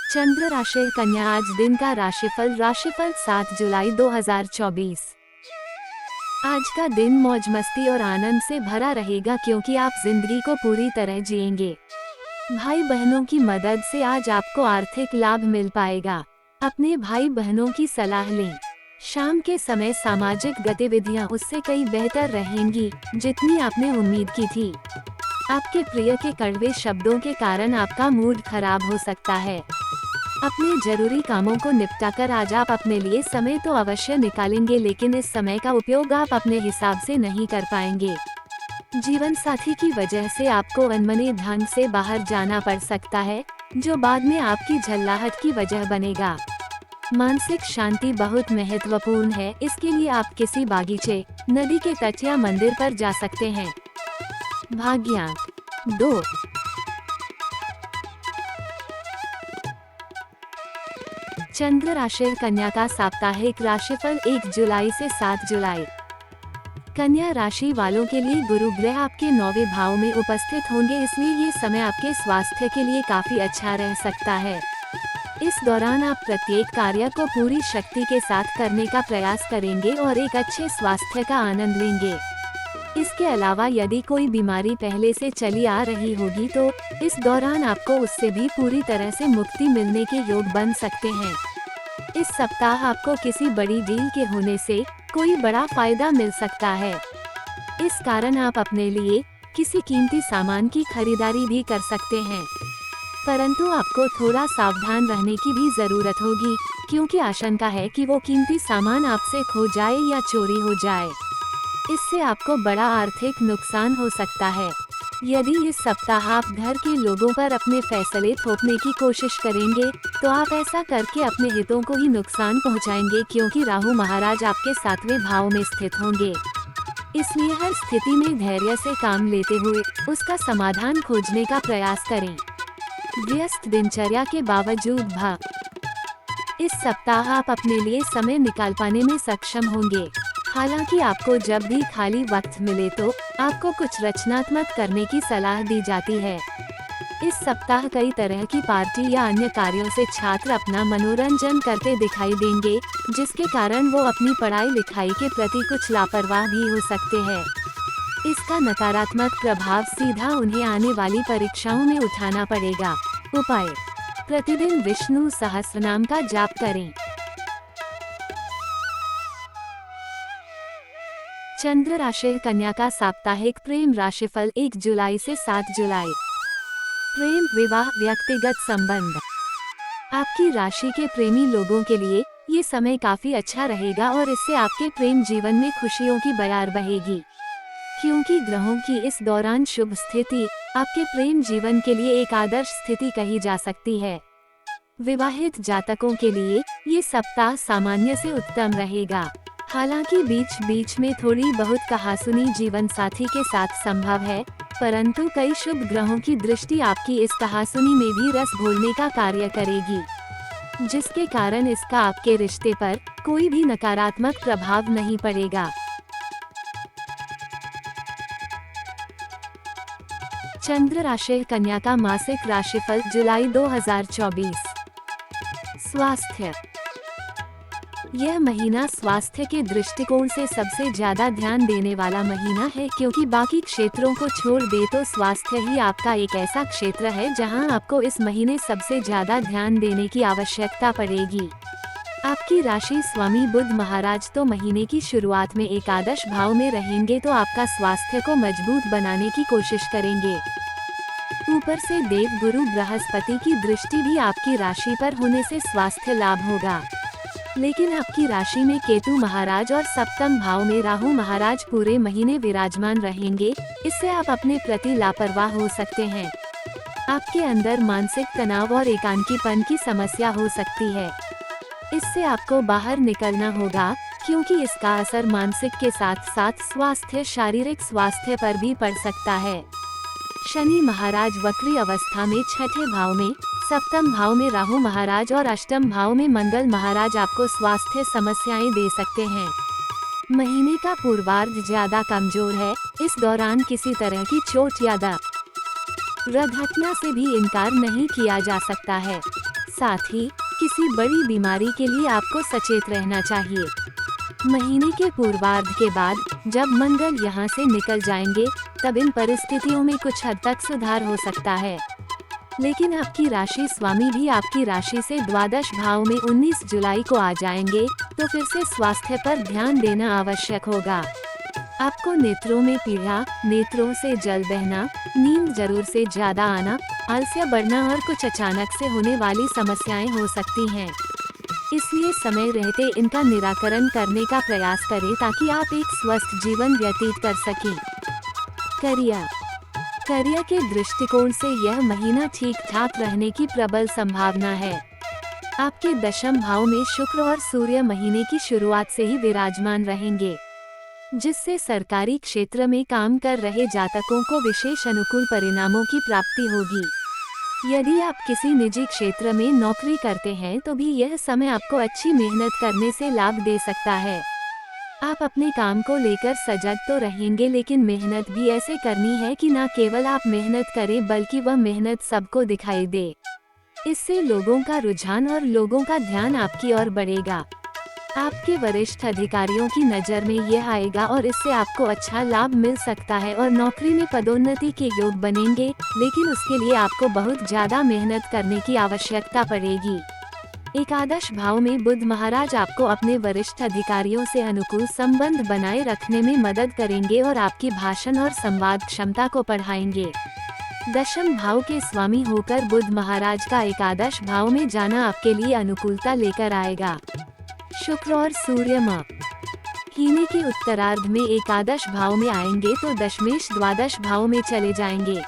चंद्र राशि कन्या। आज दिन का राशिफल 7 जुलाई 2024। आज का दिन मौज मस्ती और आनंद से भरा रहेगा क्योंकि आप जिंदगी को पूरी तरह जिएंगे। भाई बहनों की मदद से आज आपको आर्थिक लाभ मिल पाएगा। अपने भाई बहनों की सलाह लें। शाम के समय सामाजिक गतिविधियां उससे कई बेहतर रहेंगी जितनी आपने उम्मीद की थी। आपके प्रिय के कड़वे शब्दों के कारण आपका मूड खराब हो सकता है। अपने जरूरी कामों को निपटाकर आज आप अपने लिए समय तो अवश्य निकालेंगे, लेकिन इस समय का उपयोग आप अपने हिसाब से नहीं कर पाएंगे। जीवन साथी की वजह से आपको अनमने ढंग से बाहर जाना पड़ सकता है, जो बाद में आपकी झल्लाहट की वजह बनेगा। मानसिक शांति बहुत महत्वपूर्ण है, इसके लिए आप किसी बागीचे, नदी के तट या मंदिर पर जा सकते हैं। भाग्यांक 2। चंद्र राशि कन्या का साप्ताहिक राशिफल 1 जुलाई से 7 जुलाई। कन्या राशि वालों के लिए गुरु ग्रह आपके 9वें भाव में उपस्थित होंगे, इसलिए ये समय आपके स्वास्थ्य के लिए काफी अच्छा रह सकता है। इस दौरान आप प्रत्येक कार्य को पूरी शक्ति के साथ करने का प्रयास करेंगे और एक अच्छे स्वास्थ्य का आनंद लेंगे। इसके अलावा यदि कोई बीमारी पहले से चली आ रही होगी तो इस दौरान आपको उससे भी पूरी तरह से मुक्ति मिलने के योग बन सकते हैं। इस सप्ताह आपको किसी बड़ी डील के होने से कोई बड़ा फायदा मिल सकता है। इस कारण आप अपने लिए किसी कीमती सामान की खरीदारी भी कर सकते हैं, परंतु आपको थोड़ा सावधान रहने की भी जरूरत होगी क्योंकि आशंका है कि वो कीमती सामान आपसे खो जाए या चोरी हो जाए। इससे आपको बड़ा आर्थिक नुकसान हो सकता है। यदि इस सप्ताह आप घर के लोगों पर अपने फैसले थोपने की कोशिश करेंगे तो आप ऐसा करके अपने हितों को ही नुकसान पहुंचाएंगे, क्योंकि राहु महाराज आपके 7वें भाव में स्थित होंगे। इसलिए हर स्थिति में धैर्य से काम लेते हुए उसका समाधान खोजने का प्रयास करें। व्यस्त दिनचर्या के बावजूद इस सप्ताह आप अपने लिए समय निकाल पाने में सक्षम होंगे। हालांकि आपको जब भी खाली वक्त मिले तो आपको कुछ रचनात्मक करने की सलाह दी जाती है। इस सप्ताह कई तरह की पार्टी या अन्य कार्यों से छात्र अपना मनोरंजन करते दिखाई देंगे, जिसके कारण वो अपनी पढ़ाई लिखाई के प्रति कुछ लापरवाह भी हो सकते हैं। इसका नकारात्मक प्रभाव सीधा उन्हें आने वाली परीक्षाओं में उठाना पड़ेगा। उपाय: प्रतिदिन विष्णु सहस्रनाम का जाप करें। चंद्र राशि कन्या का साप्ताहिक प्रेम राशिफल 1 जुलाई से 7 जुलाई। प्रेम, विवाह, व्यक्तिगत संबंध। आपकी राशि के प्रेमी लोगों के लिए ये समय काफी अच्छा रहेगा और इससे आपके प्रेम जीवन में खुशियों की बयार बहेगी, क्योंकि ग्रहों की इस दौरान शुभ स्थिति आपके प्रेम जीवन के लिए एक आदर्श स्थिति कही जा सकती है। विवाहित जातकों के लिए ये सप्ताह सामान्य से उत्तम रहेगा। हालांकि बीच बीच में थोड़ी बहुत कहासुनी जीवन साथी के साथ संभव है, परंतु कई शुभ ग्रहों की दृष्टि आपकी इस कहासुनी में भी रस घोलने का कार्य करेगी, जिसके कारण इसका आपके रिश्ते पर कोई भी नकारात्मक प्रभाव नहीं पड़ेगा। चंद्र राशि कन्या का मासिक राशिफल जुलाई 2024। स्वास्थ्य। यह महीना स्वास्थ्य के दृष्टिकोण से सबसे ज्यादा ध्यान देने वाला महीना है, क्योंकि बाकी क्षेत्रों को छोड़ दे तो स्वास्थ्य ही आपका एक ऐसा क्षेत्र है जहां आपको इस महीने सबसे ज्यादा ध्यान देने की आवश्यकता पड़ेगी। आपकी राशि स्वामी बुध महाराज तो महीने की शुरुआत में एकादश भाव में रहेंगे, तो आपका स्वास्थ्य को मजबूत बनाने की कोशिश करेंगे। ऊपर से देव गुरु बृहस्पति की दृष्टि भी आपकी राशि पर होने से स्वास्थ्य लाभ होगा, लेकिन आपकी राशि में केतु महाराज और 7वें भाव में राहु महाराज पूरे महीने विराजमान रहेंगे। इससे आप अपने प्रति लापरवाह हो सकते हैं। आपके अंदर मानसिक तनाव और एकांकीपन की समस्या हो सकती है। इससे आपको बाहर निकलना होगा, क्योंकि इसका असर मानसिक के साथ साथ शारीरिक स्वास्थ्य पर भी पड़ सकता है। शनि महाराज वक्री अवस्था में 6ठे भाव में, 7वें भाव में राहु महाराज और 8वें भाव में मंगल महाराज आपको स्वास्थ्य समस्याएं दे सकते हैं। महीने का पूर्वार्ध ज्यादा कमजोर है। इस दौरान किसी तरह की चोट या दुर्घटना से भी इनकार नहीं किया जा सकता है। साथ ही किसी बड़ी बीमारी के लिए आपको सचेत रहना चाहिए। महीने के पूर्वार्ध के बाद जब मंगल यहाँ से निकल जाएंगे, तब इन परिस्थितियों में कुछ हद तक सुधार हो सकता है। लेकिन आपकी राशि स्वामी भी आपकी राशि से द्वादश भाव में 19 जुलाई को आ जाएंगे, तो फिर से स्वास्थ्य पर ध्यान देना आवश्यक होगा। आपको नेत्रों में पीड़ा, नेत्रों से जल बहना, नींद जरूर से ज्यादा आना, आलस्य बढ़ना और कुछ अचानक से होने वाली समस्याएं हो सकती हैं। इसलिए समय रहते इनका निराकरण करने का प्रयास करें ताकि आप एक स्वस्थ जीवन व्यतीत कर सकें। करियर के दृष्टिकोण से यह महीना ठीक ठाक रहने की प्रबल संभावना है। आपके दशम भाव में शुक्र और सूर्य महीने की शुरुआत से ही विराजमान रहेंगे, जिससे सरकारी क्षेत्र में काम कर रहे जातकों को विशेष अनुकूल परिणामों की प्राप्ति होगी। यदि आप किसी निजी क्षेत्र में नौकरी करते हैं तो भी यह समय आपको अच्छी मेहनत करने से लाभ दे सकता है। आप अपने काम को लेकर सजग तो रहेंगे, लेकिन मेहनत भी ऐसे करनी है कि न केवल आप मेहनत करें बल्कि वह मेहनत सबको दिखाई दे। इससे लोगों का रुझान और लोगों का ध्यान आपकी ओर बढ़ेगा। आपके वरिष्ठ अधिकारियों की नज़र में यह आएगा और इससे आपको अच्छा लाभ मिल सकता है और नौकरी में पदोन्नति के योग बनेंगे, लेकिन उसके लिए आपको बहुत ज्यादा मेहनत करने की आवश्यकता पड़ेगी। एकादश भाव में बुध महाराज आपको अपने वरिष्ठ अधिकारियों से अनुकूल संबंध बनाए रखने में मदद करेंगे और आपकी भाषण और संवाद क्षमता को बढ़ाएंगे। दशम भाव के स्वामी होकर बुध महाराज का एकादश भाव में जाना आपके लिए अनुकूलता लेकर आएगा। शुक्र और सूर्य महीने के उत्तरार्ध में एकादश भाव में आएंगे तो दशमेश द्वादश भाव में चले जाएंगे।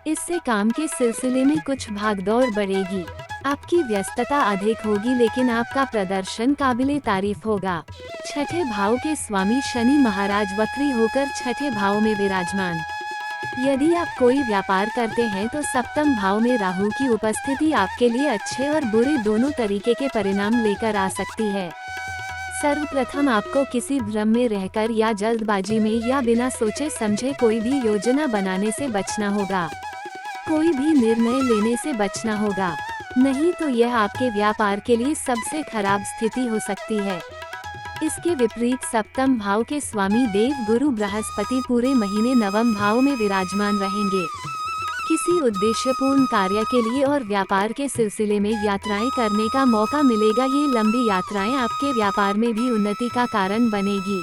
इससे काम के सिलसिले में कुछ भागदौड़ बढ़ेगी। आपकी व्यस्तता अधिक होगी, लेकिन आपका प्रदर्शन काबिले तारीफ होगा। छठे भाव के स्वामी शनि महाराज वक्री होकर छठे भाव में विराजमान। यदि आप कोई व्यापार करते हैं तो सप्तम भाव में राहु की उपस्थिति आपके लिए अच्छे और बुरे दोनों तरीके के परिणाम लेकर आ सकती है। सर्वप्रथम आपको किसी भ्रम में रहकर या जल्दबाजी में या बिना सोचे समझे कोई भी योजना बनाने से बचना होगा। कोई भी निर्णय लेने से बचना होगा, नहीं तो यह आपके व्यापार के लिए सबसे खराब स्थिति हो सकती है। इसके विपरीत सप्तम भाव के स्वामी देव गुरु बृहस्पति पूरे महीने नवम भाव में विराजमान रहेंगे। किसी उद्देश्यपूर्ण कार्य के लिए और व्यापार के सिलसिले में यात्राएं करने का मौका मिलेगा। ये लंबी यात्राएं आपके व्यापार में भी उन्नति का कारण बनेगी।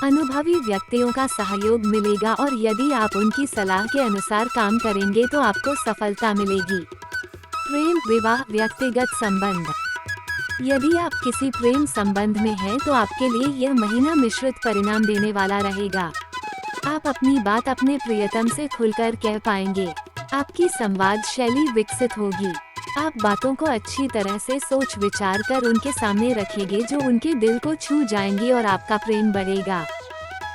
अनुभवी व्यक्तियों का सहयोग मिलेगा और यदि आप उनकी सलाह के अनुसार काम करेंगे तो आपको सफलता मिलेगी। प्रेम, विवाह, व्यक्तिगत संबंध। यदि आप किसी प्रेम संबंध में हैं तो आपके लिए यह महीना मिश्रित परिणाम देने वाला रहेगा। आप अपनी बात अपने प्रियतम से खुलकर कह पाएंगे। आपकी संवाद शैली विकसित होगी। आप बातों को अच्छी तरह से सोच विचार कर उनके सामने रखेंगे जो उनके दिल को छू जाएंगी और आपका प्रेम बढ़ेगा।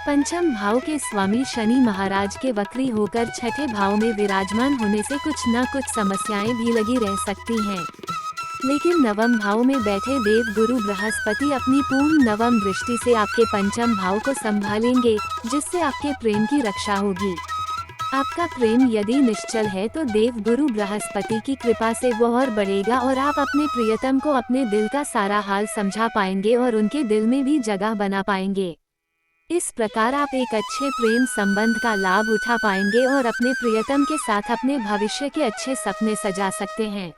पंचम भाव के स्वामी शनि महाराज के वक्री होकर छठे भाव में विराजमान होने से कुछ न कुछ समस्याएं भी लगी रह सकती हैं। लेकिन नवम भाव में बैठे देव गुरु बृहस्पति अपनी पूर्ण नवम दृष्टि से आपके पंचम भाव को संभालेंगे, जिससे आपके प्रेम की रक्षा होगी। आपका प्रेम यदि निश्चल है तो देव गुरु बृहस्पति की कृपा से वो और बढ़ेगा और आप अपने प्रियतम को अपने दिल का सारा हाल समझा पाएंगे और उनके दिल में भी जगह बना पाएंगे। इस प्रकार आप एक अच्छे प्रेम संबंध का लाभ उठा पाएंगे और अपने प्रियतम के साथ अपने भविष्य के अच्छे सपने सजा सकते हैं।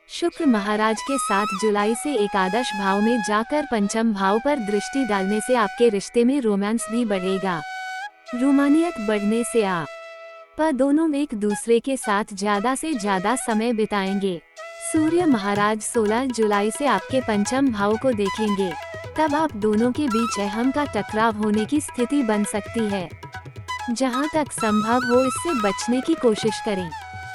शुक्र महाराज के 7 जुलाई से एकादश भाव में जाकर पंचम भाव पर दृष्टि डालने से आपके रिश्ते में रोमांस भी बढ़ेगा। रोमानियत बढ़ने से आप दोनों एक दूसरे के साथ ज्यादा से ज्यादा समय बिताएंगे। सूर्य महाराज 16 जुलाई से आपके पंचम भाव को देखेंगे, तब आप दोनों के बीच अहम का टकराव होने की स्थिति बन सकती है। जहां तक संभव हो इससे बचने की कोशिश करें।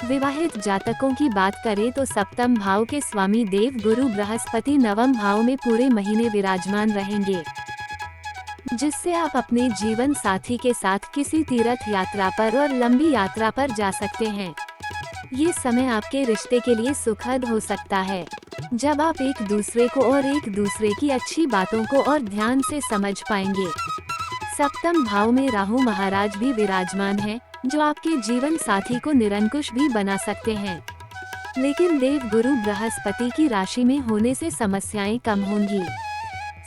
विवाहित जातकों की बात करें तो सप्तम भाव के स्वामी देव गुरु बृहस्पति नवम भाव में पूरे महीने विराजमान रहेंगे, जिससे आप अपने जीवन साथी के साथ किसी तीर्थ यात्रा पर और लंबी यात्रा पर जा सकते हैं। ये समय आपके रिश्ते के लिए सुखद हो सकता है, जब आप एक दूसरे को और एक दूसरे की अच्छी बातों को और ध्यान से समझ पाएंगे। सप्तम भाव में राहु महाराज भी विराजमान है, जो आपके जीवन साथी को निरंकुश भी बना सकते हैं। लेकिन देव गुरु बृहस्पति की राशि में होने से समस्याएं कम होंगी।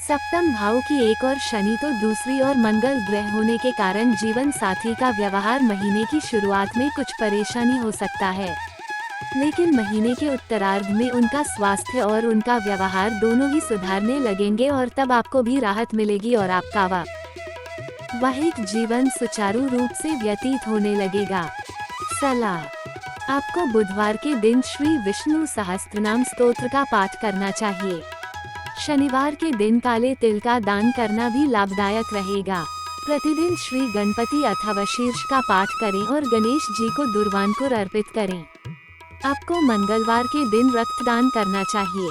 सप्तम भाव की एक और शनि तो दूसरी और मंगल ग्रह होने के कारण जीवन साथी का व्यवहार महीने की शुरुआत में कुछ परेशानी हो सकता है, लेकिन महीने के उत्तरार्ध में उनका स्वास्थ्य और उनका व्यवहार दोनों ही सुधारने लगेंगे और तब आपको भी राहत मिलेगी और आपका वैवाहिक जीवन सुचारू रूप से व्यतीत होने लगेगा। सलाह, आपको बुधवार के दिन श्री विष्णु सहस्त्रनाम स्तोत्र का पाठ करना चाहिए। शनिवार के दिन काले तिल का दान करना भी लाभदायक रहेगा। प्रतिदिन श्री गणपति अथवा शीर्ष का पाठ करें और गणेश जी को दुर्वांकुर अर्पित करें। आपको मंगलवार के दिन रक्तदान करना चाहिए।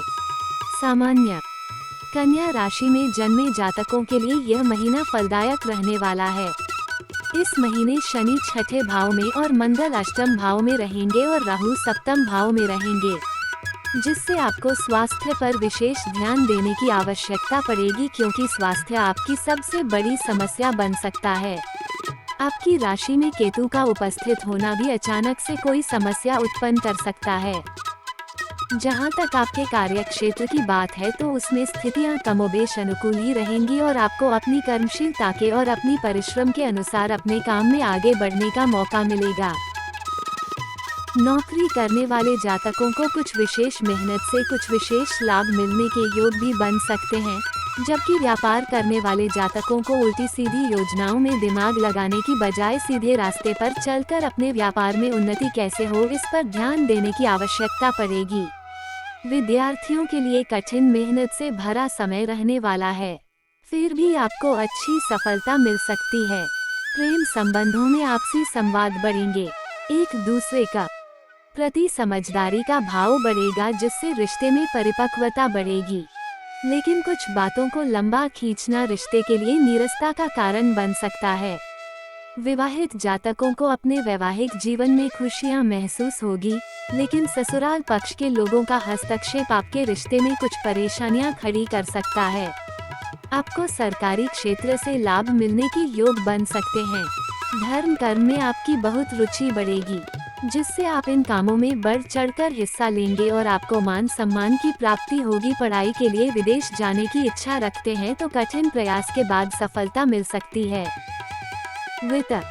सामान्य कन्या राशि में जन्मे जातकों के लिए यह महीना फलदायक रहने वाला है। इस महीने शनि छठे भाव में और मंगल अष्टम भाव में रहेंगे और राहु सप्तम भाव में रहेंगे, जिससे आपको स्वास्थ्य पर विशेष ध्यान देने की आवश्यकता पड़ेगी, क्योंकि स्वास्थ्य आपकी सबसे बड़ी समस्या बन सकता है। आपकी राशि में केतु का उपस्थित होना भी अचानक से कोई समस्या उत्पन्न कर सकता है। जहां तक आपके कार्यक्षेत्र की बात है तो उसमें स्थितियां कमोबेश अनुकूल ही रहेंगी और आपको अपनी कर्मशीलता के और अपनी परिश्रम के अनुसार अपने काम में आगे बढ़ने का मौका मिलेगा। नौकरी करने वाले जातकों को कुछ विशेष मेहनत से कुछ विशेष लाभ मिलने के योग भी बन सकते हैं, जबकि व्यापार करने वाले जातकों को उल्टी सीधी योजनाओं में दिमाग लगाने की बजाय सीधे रास्ते पर चलकर अपने व्यापार में उन्नति कैसे हो इस पर ध्यान देने की आवश्यकता पड़ेगी। विद्यार्थियों के लिए कठिन मेहनत से भरा समय रहने वाला है, फिर भी आपको अच्छी सफलता मिल सकती है। प्रेम संबंधों में आपसी संवाद बढ़ेंगे। एक दूसरे का प्रति समझदारी का भाव बढ़ेगा, जिससे रिश्ते में परिपक्वता बढ़ेगी। लेकिन कुछ बातों को लंबा खींचना रिश्ते के लिए नीरसता का कारण बन सकता है। विवाहित जातकों को अपने वैवाहिक जीवन में खुशियां महसूस होगी, लेकिन ससुराल पक्ष के लोगों का हस्तक्षेप आपके रिश्ते में कुछ परेशानियां खड़ी कर सकता है। आपको सरकारी क्षेत्र से लाभ मिलने के योग बन सकते हैं। धर्म कर्म में आपकी बहुत रुचि बढ़ेगी, जिससे आप इन कामों में बढ़ चढ़कर हिस्सा लेंगे और आपको मान सम्मान की प्राप्ति होगी। पढ़ाई के लिए विदेश जाने की इच्छा रखते हैं तो कठिन प्रयास के बाद सफलता मिल सकती है। वित्त,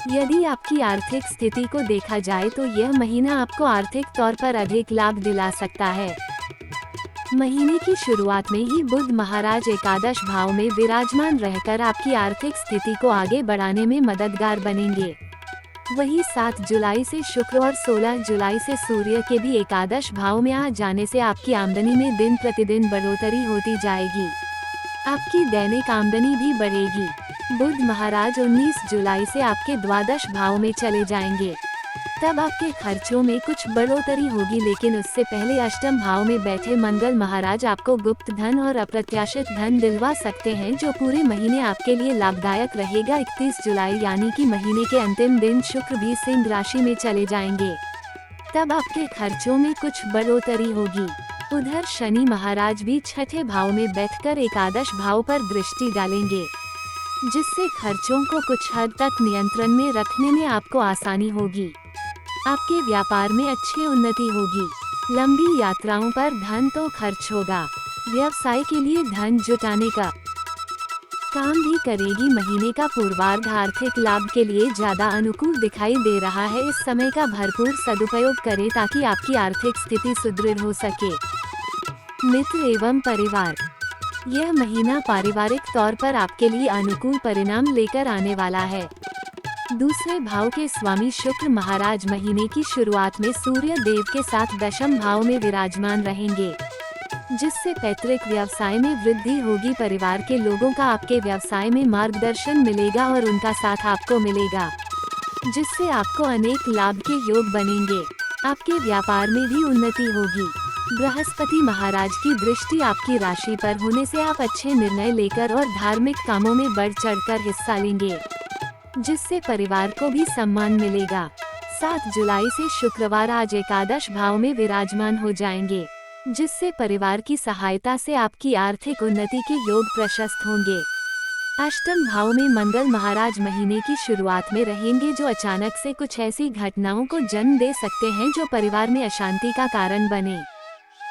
यदि आपकी आर्थिक स्थिति को देखा जाए तो यह महीना आपको आर्थिक तौर पर अधिक लाभ दिला सकता है। महीने की शुरुआत में ही बुध महाराज एकादश भाव में विराजमान रहकर आपकी आर्थिक स्थिति को आगे बढ़ाने में मददगार बनेंगे। वहीं 7 जुलाई से शुक्र और 16 जुलाई से सूर्य के भी एकादश भाव में आ जाने से आपकी आमदनी में दिन प्रतिदिन बढ़ोतरी होती जाएगी। आपकी दैनिक आमदनी भी बढ़ेगी। बुध महाराज 19 जुलाई से आपके द्वादश भाव में चले जाएंगे, तब आपके खर्चों में कुछ बढ़ोतरी होगी, लेकिन उससे पहले अष्टम भाव में बैठे मंगल महाराज आपको गुप्त धन और अप्रत्याशित धन दिलवा सकते हैं, जो पूरे महीने आपके लिए लाभदायक रहेगा। 31 जुलाई यानी कि महीने के अंतिम दिन शुक्र भी सिंह राशि में चले जाएंगे, तब आपके खर्चों में कुछ बढ़ोतरी होगी। उधर शनि महाराज भी छठे भाव में बैठकर एकादश भाव पर दृष्टि डालेंगे, जिससे खर्चों को कुछ हद तक नियंत्रण में रखने में आपको आसानी होगी। आपके व्यापार में अच्छी उन्नति होगी। लंबी यात्राओं पर धन तो खर्च होगा। व्यवसाय के लिए धन जुटाने का काम भी करेगी। महीने का पूर्वार्ध आर्थिक लाभ के लिए ज्यादा अनुकूल दिखाई दे रहा है। इस समय का भरपूर सदुपयोग करें ताकि आपकी आर्थिक स्थिति सुदृढ़ हो सके। मित्र एवं परिवार, यह महीना पारिवारिक तौर पर आपके लिए अनुकूल परिणाम लेकर आने वाला है। दूसरे भाव के स्वामी शुक्र महाराज महीने की शुरुआत में सूर्य देव के साथ दशम भाव में विराजमान रहेंगे, जिससे पैतृक व्यवसाय में वृद्धि होगी। परिवार के लोगों का आपके व्यवसाय में मार्गदर्शन मिलेगा और उनका साथ आपको मिलेगा, जिससे आपको अनेक लाभ के योग बनेंगे। आपके व्यापार में भी उन्नति होगी। बृहस्पति महाराज की दृष्टि आपकी राशि पर होने से आप अच्छे निर्णय लेकर और धार्मिक कामों में बढ़ चढ़कर हिस्सा लेंगे, जिससे परिवार को भी सम्मान मिलेगा। 7 जुलाई से शुक्रवार आज एकादश भाव में विराजमान हो जाएंगे, जिससे परिवार की सहायता से आपकी आर्थिक उन्नति के योग प्रशस्त होंगे। अष्टम भाव में मंगल महाराज महीने की शुरुआत में रहेंगे, जो अचानक से कुछ ऐसी घटनाओं को जन्म दे सकते हैं जो परिवार में अशांति का कारण बने।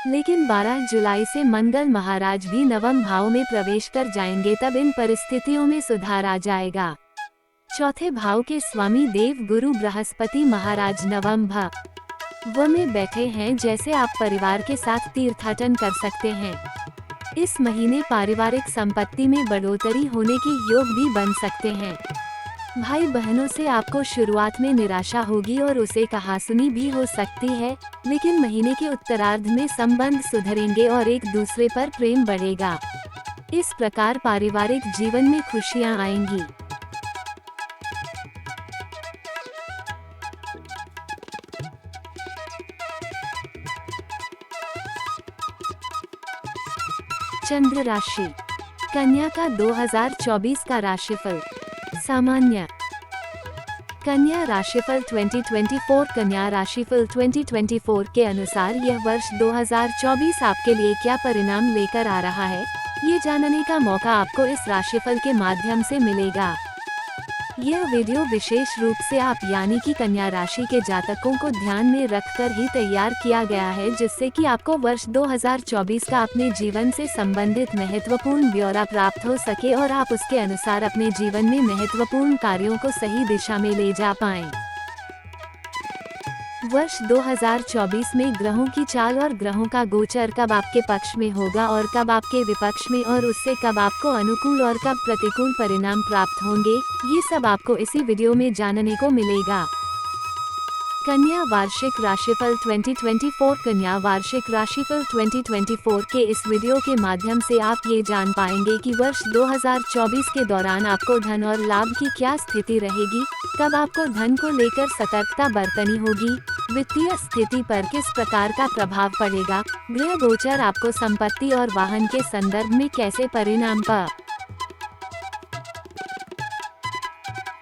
लेकिन 12 जुलाई से मंगल महाराज भी नवम भाव में प्रवेश कर जाएंगे, तब इन परिस्थितियों में सुधार आ जाएगा। चौथे भाव के स्वामी देव गुरु बृहस्पति महाराज नवम भाव में बैठे हैं, जैसे आप परिवार के साथ तीर्थाटन कर सकते हैं। इस महीने पारिवारिक संपत्ति में बढ़ोतरी होने के योग भी बन सकते हैं। भाई बहनों से आपको शुरुआत में निराशा होगी और उसे कहासुनी भी हो सकती है, लेकिन महीने के उत्तरार्ध में संबंध सुधरेंगे और एक दूसरे पर प्रेम बढ़ेगा। इस प्रकार पारिवारिक जीवन में खुशियां आएंगी। चंद्र राशि कन्या का 2024 का राशिफल। सामान्य कन्या राशिफल 2024। कन्या राशिफल 2024 के अनुसार यह वर्ष 2024 आपके लिए क्या परिणाम लेकर आ रहा है, ये जानने का मौका आपको इस राशिफल के माध्यम से मिलेगा। यह वीडियो विशेष रूप से आप यानी कि कन्या राशि के जातकों को ध्यान में रखकर ही तैयार किया गया है, जिससे कि आपको वर्ष 2024 का अपने जीवन से संबंधित महत्वपूर्ण ब्यौरा प्राप्त हो सके और आप उसके अनुसार अपने जीवन में महत्वपूर्ण कार्यों को सही दिशा में ले जा पाएं। वर्ष 2024 में ग्रहों की चाल और ग्रहों का गोचर कब आपके पक्ष में होगा और कब आपके विपक्ष में, और उससे कब आपको अनुकूल और कब प्रतिकूल परिणाम प्राप्त होंगे, ये सब आपको इसी वीडियो में जानने को मिलेगा। कन्या वार्षिक राशिफल 2024। कन्या वार्षिक राशिफल 2024 के इस वीडियो के माध्यम से आप ये जान पाएंगे कि वर्ष 2024 के दौरान आपको धन और लाभ की क्या स्थिति रहेगी, कब आपको धन को लेकर सतर्कता बरतनी होगी, वित्तीय स्थिति पर किस प्रकार का प्रभाव पड़ेगा, ग्रह गोचर आपको संपत्ति और वाहन के संदर्भ में कैसे परिणाम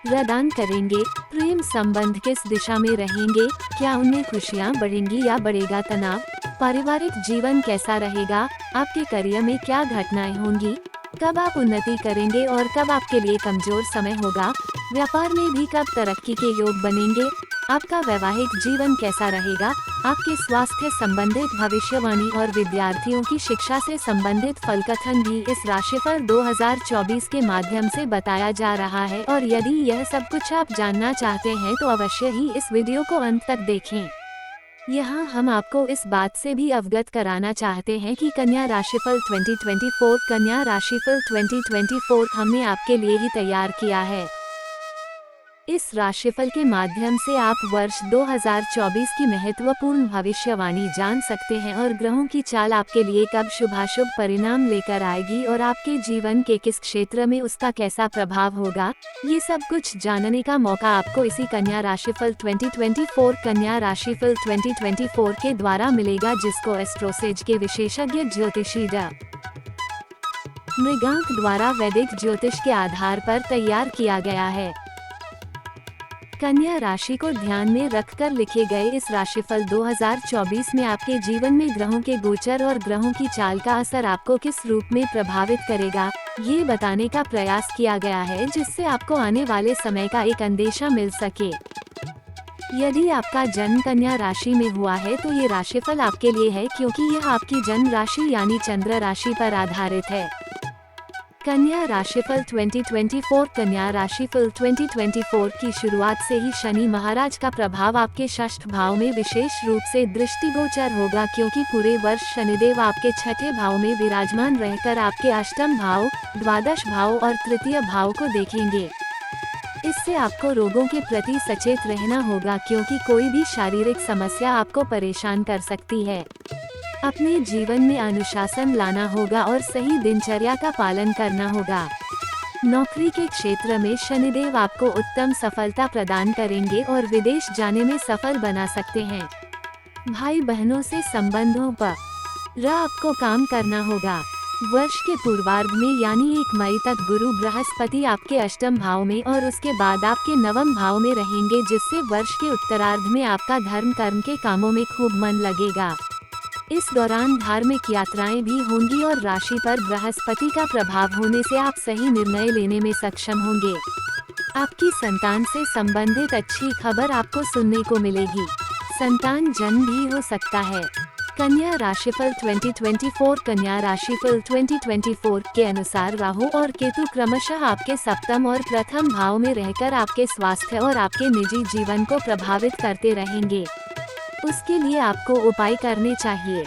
प्रदान करेंगे, प्रेम संबंध किस दिशा में रहेंगे, क्या उनमें खुशियां बढ़ेंगी या बढ़ेगा तनाव, पारिवारिक जीवन कैसा रहेगा, आपके करियर में क्या घटनाएं होंगी, कब आप उन्नति करेंगे और कब आपके लिए कमजोर समय होगा, व्यापार में भी कब तरक्की के योग बनेंगे, आपका वैवाहिक जीवन कैसा रहेगा, आपके स्वास्थ्य संबंधित भविष्यवाणी और विद्यार्थियों की शिक्षा से संबंधित फलकथन भी इस राशिफल 2024 के माध्यम से बताया जा रहा है। और यदि यह सब कुछ आप जानना चाहते हैं तो अवश्य ही इस वीडियो को अंत तक देखें। यहाँ हम आपको इस बात से भी अवगत कराना चाहते हैं कि कन्या राशिफल 2024 हमने आपके लिए ही तैयार किया है। इस राशिफल के माध्यम से आप वर्ष 2024 की महत्वपूर्ण भविष्यवाणी जान सकते हैं और ग्रहों की चाल आपके लिए कब शुभाशुभ परिणाम लेकर आएगी और आपके जीवन के किस क्षेत्र में उसका कैसा प्रभाव होगा, ये सब कुछ जानने का मौका आपको इसी कन्या राशिफल 2024 के द्वारा मिलेगा, जिसको एस्ट्रोसेज के विशेषज्ञ ज्योतिषी डॉ. मृगांक द्वारा वैदिक ज्योतिष के आधार पर तैयार किया गया है। कन्या राशि को ध्यान में रखकर लिखे गए इस राशिफल 2024 में आपके जीवन में ग्रहों के गोचर और ग्रहों की चाल का असर आपको किस रूप में प्रभावित करेगा, ये बताने का प्रयास किया गया है, जिससे आपको आने वाले समय का एक अंदेशा मिल सके। यदि आपका जन्म कन्या राशि में हुआ है तो ये राशिफल आपके लिए है, क्योंकि यह आपकी जन्म राशि यानी चंद्र राशि पर आधारित है। कन्या राशिफल 2024 कन्या राशिफल 2024 की शुरुआत से ही शनि महाराज का प्रभाव आपके षष्ठ भाव में विशेष रूप से दृष्टिगोचर होगा, क्योंकि पूरे वर्ष शनिदेव आपके छठे भाव में विराजमान रहकर आपके अष्टम भाव, द्वादश भाव और तृतीय भाव को देखेंगे। इससे आपको रोगों के प्रति सचेत रहना होगा, क्योंकि कोई भी शारीरिक समस्या आपको परेशान कर सकती है। अपने जीवन में अनुशासन लाना होगा और सही दिनचर्या का पालन करना होगा। नौकरी के क्षेत्र में शनिदेव आपको उत्तम सफलता प्रदान करेंगे और विदेश जाने में सफल बना सकते हैं। भाई बहनों से संबंधों पर आपको काम करना होगा। वर्ष के पूर्वार्ध में यानी 1 मई तक गुरु बृहस्पति आपके अष्टम भाव में और उसके बाद आपके नवम भाव में रहेंगे, जिससे वर्ष के उत्तरार्ध में आपका धर्म कर्म के कामों में खूब मन लगेगा। इस दौरान धार्मिक यात्राएं भी होंगी और राशि पर बृहस्पति का प्रभाव होने से आप सही निर्णय लेने में सक्षम होंगे। आपकी संतान से संबंधित अच्छी खबर आपको सुनने को मिलेगी। संतान जन्म भी हो सकता है। कन्या राशिफल 2024। कन्या राशिफल 2024 के अनुसार राहु और केतु क्रमशः आपके सप्तम और प्रथम भाव में रहकर आपके स्वास्थ्य और आपके निजी जीवन को प्रभावित करते रहेंगे। उसके लिए आपको उपाय करने चाहिए।